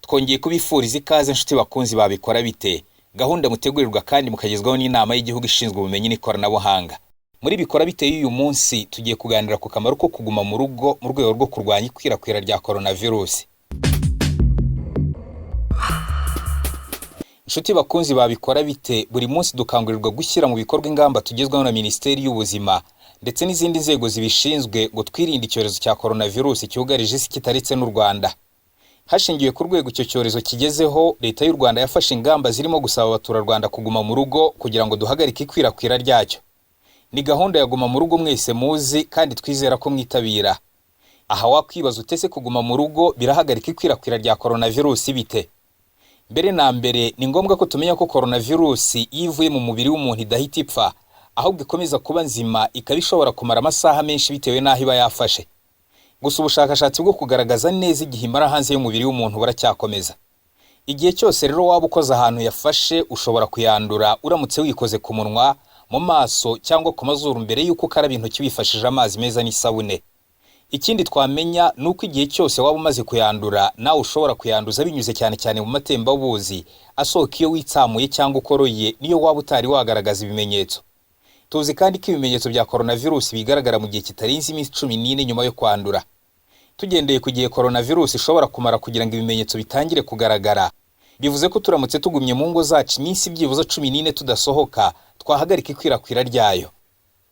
twongeye kubifuriza ikaze inshuti bakunzi babikora bite, gahunda mutegurirwa kandi mukagezwaho n'inama y'igihugu ishinzwe ubumenyi n'ikoranabuhanga. Muri bikora bite y'uyu munsi tugiye kuganira ku kamaro ko kuguma mu rugo mu rwego rwo kurwanya ikwirakwira rya coronavirus. Inshuti bakunzi babikora bite, buri munsi dukangurirwa gushyira mu bikorwa ingamba tugezwaho na Minisiteri y'Ubuzima ndetse n'izindi nzego zibishinzwe ngo twirinde icyorezo cya coronavirus cyugarije isi kitaretse n'u Rwanda. Hashingiwe ku rwego icyo cyorezo kigezeho, Leta y'u Rwanda yafashe ingamba zirimo gusaba abaturarwanda kuguma mu rugo kugira ngo duhagarike ikwirakwira ryacyo. Ni gahunda ya guma mu rugo mwese muzi kandi twizera ko mwitabira. Aha wakwibaza utese kuguma mu rugo birahagarika ikwirakwira rya coronavirus bite? Mbere na mbere ni ngombwa ko tumenya ko coronavirus yivuye mu mubiri w'umuntu idahita ipfa, ahubwo ikomeza kuba nzima ikaba ishobora kumara amasaha menshi bitewe n'aho iba yafashe. Gusa ubushakashatsi bwo kugaragaza neza igihe imara hanze y'umubiri w'umuntu buracyakomeza. Igihe cyose rero waba ukoze ahantu yafashe ushobora kuyandura uramutse wikoze ku munwa, mu maso cyangwa ku mazuru mbere y'uko ukaraba intoki wifashishije amazi meza n'isabune. Ikindi twamenya ni uko igihe cyose waba umaze kuyandura nawe ushobora kuyanduza binyuze cyane cyane mu matembabuzi asohoka iyo witsamuye cyangwa ukoroye niyo waba utari wagaragaza ibimenyetso. Tuzi kandi ko ibimenyetso bya coronavirus bigaragara mu gihe kitarenze iminsi 14 nyuma yo kwandura. Tugendeye ku gihe coronavirus ishobora kumara kugira ngo ibimenyetso bitangire kugaragara, bivuze ko turamutse tugumye mu ngo zacu iminsi byibuza 14 tudasohoka, twahagarika ikwirakwira ryayo.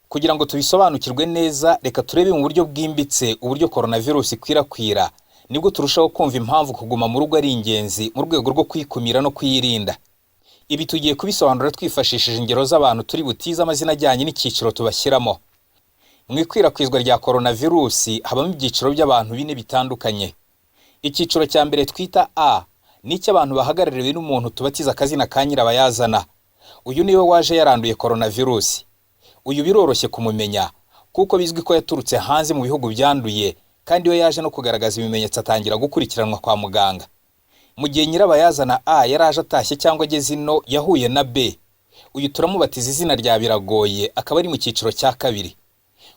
Kugira ngo tubisobanukirwe neza, reka turebe mu buryo bwimbitse uburyo coronavirus ikwirakwira, nibwo turushaho kumva impamvu kuguma mu rugo ari ingenzi mu rwego rwo kwikumira no kwirinda. Ibi tugiye kubisobanura twifashishije ingero z'abantu turi butize amazina ajyanye n'icyiciro tubashyiramo. Mu ikwirakwizwa rya coronavirus habamo ibyiciro by'abantu bine bitandukanye. Icyiciro cya mbere twita A ni icy'abantu bahagarariwe n'umuntu tubatiza akazina ka nyirabayazana. Uyu niwe waje yaranduye coronavirus. Uyu biroroshye kumumenya kuko bizwi ko yaturutse hanze mu bihugu byanduye, kandi we yaje no kugaragaza ibimenyetso atangira gukurikiranwa kwa muganga. Mu gihe nyirabayazana A yaraje atashye cyangwa ageze ino yahuye na B, uyu turamubatiza izina rya Biragoye, akaba ari mu cyiciro cya kabiri.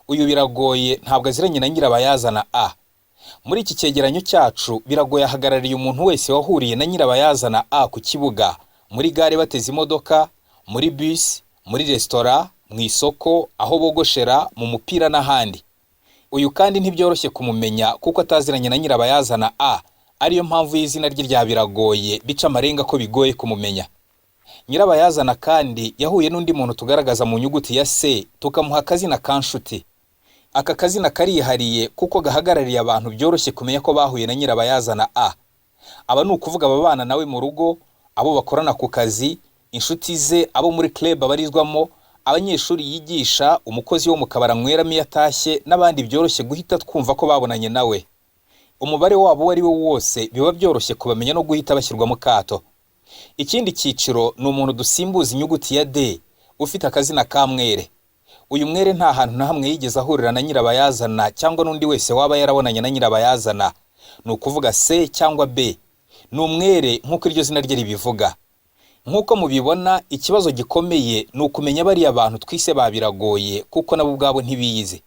Uyu Biragoye ntabwo aziranye na nyirabayazana A. Muri iki cyegeranyo cyacu Biragoye ahagarariye umuntu wese wahuriye na nyirabayazana A ku kibuga, muri gare bateze imodoka, muri bus, muri restaurant, mu isoko, aho bogoshera, mu mupira n'ahandi. Uyu kandi ntibyoroshye kumumenya kuko ataziranye na nyirabayazana A, ariyo mpamvu y'izina rye rya Biragoye bica amarenga ko bigoye kumumenya. Nyirabayazana kandi yahuye n'undi muntu tugaragaza mu nyuguti ya C, tukamuha akazina ka nshuti. Aka kazina karihariye kuko gahagarariye abantu byoroshye kumenya ko bahuye na nyirabayazana A. Aba ni ukuvuga ababana nawe mu rugo, abo bakorana ku kazi, inshuti ze, abo muri club abarizwamo, abanyeshuri yigisha, umukozi wo mu kabara anyweramo iyo atashye n'abandi byoroshye guhita twumva ko babonanye nawe. Umubare wabo ari wo wose biba byoroshye kubamenya no guhita bashyirwa mu kato. Ikindi cyiciro ni umuntu dusimbuza inyuguti ya D, ufite akazina ka Mwere. Uyu Mwere nta hantu na hamwe yigeze ahurira na nyirabayazana cyangwa n'undi wese waba yarabonanye na nyirabayazana, ni ukuvuga C cyangwa B. Ni umwere nk'uko iryo zina rye ribivuga. Nk'uko mubibona, ikibazo gikomeye ni ukumenya bari abantu twise ba Biragoye kuko nabo ubwabo ntibiyizi.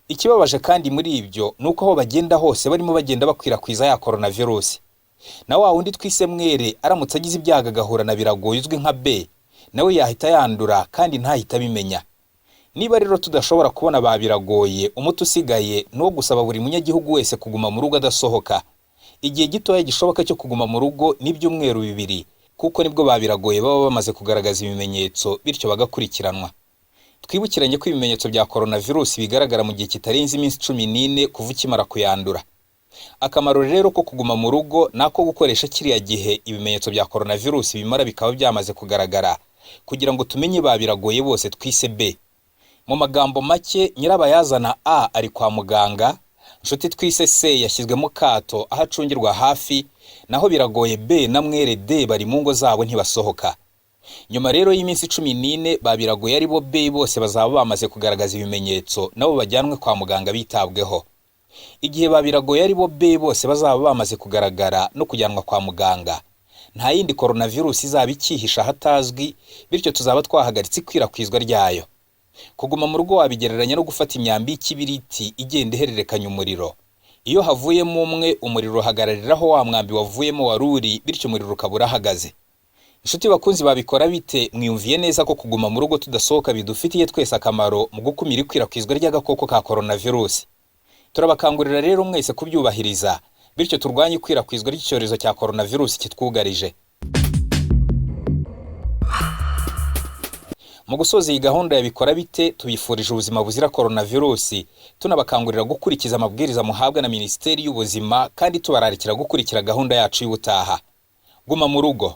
Ikibabaje kandi muri ibyo ni uko aho bagenda hose barimo bagenda bakwirakwiza ya coronavirus. Na wa wundi twise Mwere aramutse agize ibyaga agahura na Biragoye uzwi nka B, nawe yahita yandura kandi ntahita bimenya. Niba rero tudashobora kubona ba Biragoye, umuti usigaye no gusaba buri munyagihugu wese kuguma mu rugo adasohoka. Igihe gitoya gishoboka cyo kuguma mu rugo n'ibyumweru 2, kuko nibwo ba Biragoye baba bamaze kugaragaza ibimenyetso bityo bagakurikiranwa. Twibukiranye ko ibimenyetso bya coronavirus bigaragara mu gihe kitarenze iminsi 14 kuva ukimara kuyandura. Akamaro rero ko kuguma mu rugo nako gukoresha kiriya gihe ibimenyetso bya coronavirus bimara bikaba byamaze kugaragara, kugira ngo tumenye ba Biragoye bose twise B. Mu magambo make, nyirabayazana A ari kwa muganga, nshuti twise C yashyizwe mu kato aho acungirwa hafi, naho Biragoye B na Mwere D bari mu ngo zabo ntibasohoka. Nyuma rero y'iminsi 14 ba Biragoye ari bo B bose bazaba bamaze kugaragaza ibimenyetso nabo bajyanwe kwa muganga bitabweho. Igihe ba Biragoye ari bo B bose bazaba bamaze kugaragara no kujyanwa kwa muganga, nta yindi coronavirus izaba ikihisha hatazwi, bityo tuzaba twahagaritse ikwirakwizwa ryayo. Kuguma mu rugo wabigereranya no gufata imyambi y'ikibiriti igenda ihererekanya umuriro. Iyo havuyemo umwe, umuriro uhagarariraho wa mwambi wavuyemo waruri, bityo umuriro ukaba urahagaze. Inshuti bakunzi babikora bite, mwiyumviye neza ko kuguma mu rugo tudasohoka bidufitiye twese akamaro mu gukumira ikwirakwizwa ry'agakoko ka coronavirus. Turabakangurira rero mwese kubyubahiriza, bityo turwanye ikwirakwizwa ry'icyorezo cya coronavirus kitwugarije. Mu gusoza iyi gahunda yabikora bite, tubifurije ubuzima buzira coronavirus, tunabakangurira gukurikiza amabwiriza muhabwa na Minisiteri y'Ubuzima kandi tubararikira gukurikira gahunda yacu y'ubutaha. Guma mu rugo.